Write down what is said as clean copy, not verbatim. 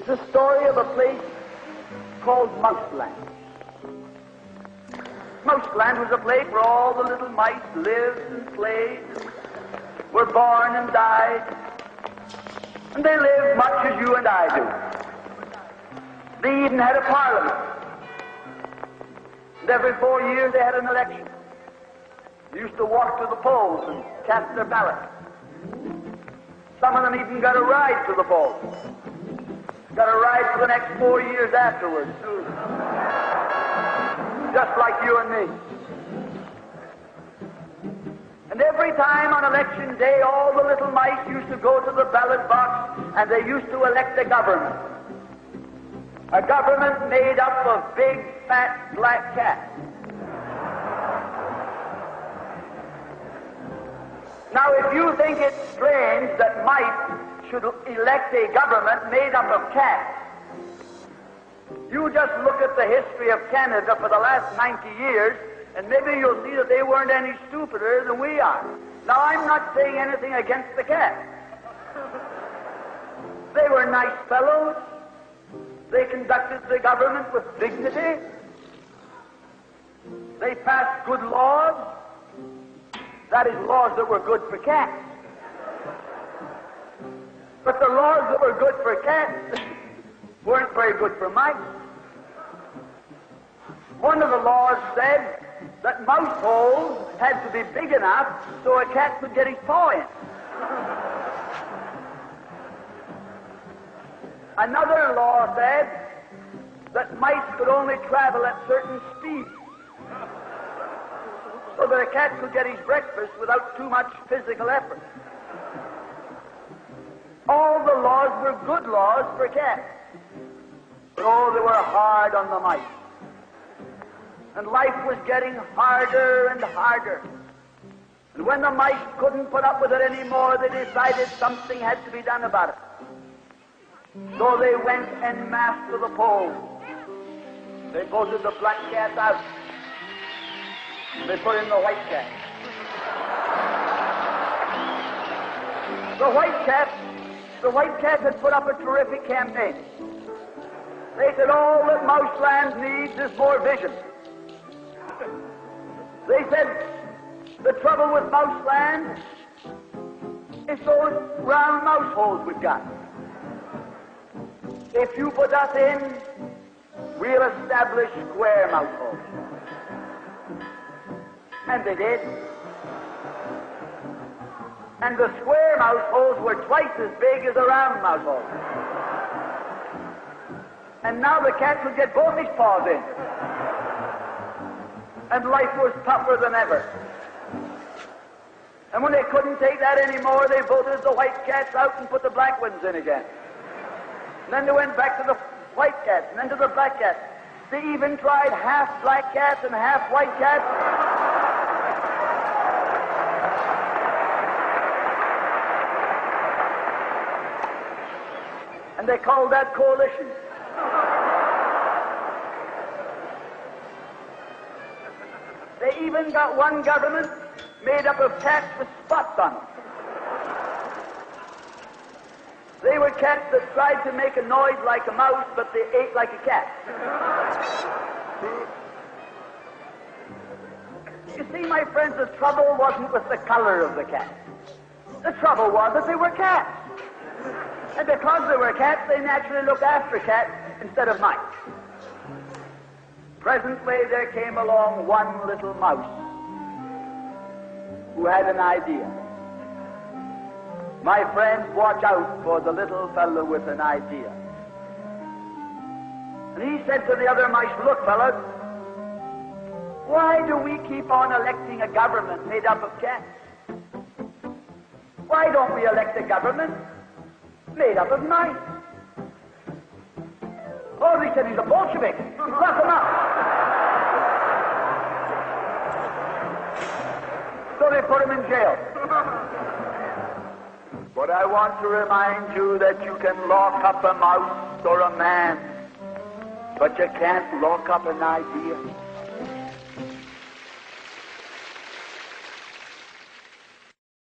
It's a story of a place called Mouseland. Mouseland was a place where all the little mice lived and played, and were born and died, and they lived much as you and I do. They even had a parliament. And every 4 years they had an election. They used to walk to the polls and cast their ballot. Some of them even got a ride to the polls. Got a ride for the next 4 years afterwards, too. Just like you and me. And every time on election day, all the little mice used to go to the ballot box and they used to elect a government. A government made up of big, fat, black cats. Now, if you think it's strange that mice should elect a government made up of cats, you just look at the history of Canada for the last 90 years, and maybe you'll see that they weren't any stupider than we are. Now, I'm not saying anything against the cats. They were nice fellows. They conducted the government with dignity. They passed good laws. That is, laws that were good for cats. But the laws that were good for cats weren't very good for mice. One of the laws said that mouse holes had to be big enough so a cat could get his paw in. Another law said that mice could only travel at certain speeds, so that a cat could get his breakfast without too much physical effort. All the laws were good laws for cats. But oh, they were hard on the mice. And life was getting harder and harder. And when the mice couldn't put up with it anymore, they decided something had to be done about it. So they went en masse to the polls. They voted the black cat out. They put in the white cat. The white cat had put up a terrific campaign. They said all that Mouseland needs is more vision. They said the trouble with Mouseland is those round mouse holes we've got. If you put us in, we'll establish square mouse holes. And they did. And the square mouse holes were twice as big as the round mouse holes. And now the cat could get both his paws in. And life was tougher than ever. And when they couldn't take that anymore, they voted the white cats out and put the black ones in again. And then they went back to the white cats, and then to the black cats. They even tried half black cats and half white cats. And they called that coalition. They even got one government made up of cats with spots on them. They were cats that tried to make a noise like a mouse, but they ate like a cat. You see, my friends, the trouble wasn't with the color of the cat. The trouble was that they were cats. And because they were cats, they naturally looked after cats instead of mice. Presently, there came along one little mouse who had an idea. My friends, watch out for the little fellow with an idea. And he said to the other mice, look, fellas, why do we keep on electing a government made up of cats? Why don't we elect a government made up of mice? Oh, they said he's a Bolshevik. Lock him up. So they put him in jail. But I want to remind you that you can lock up a mouse or a man, but you can't lock up an idea.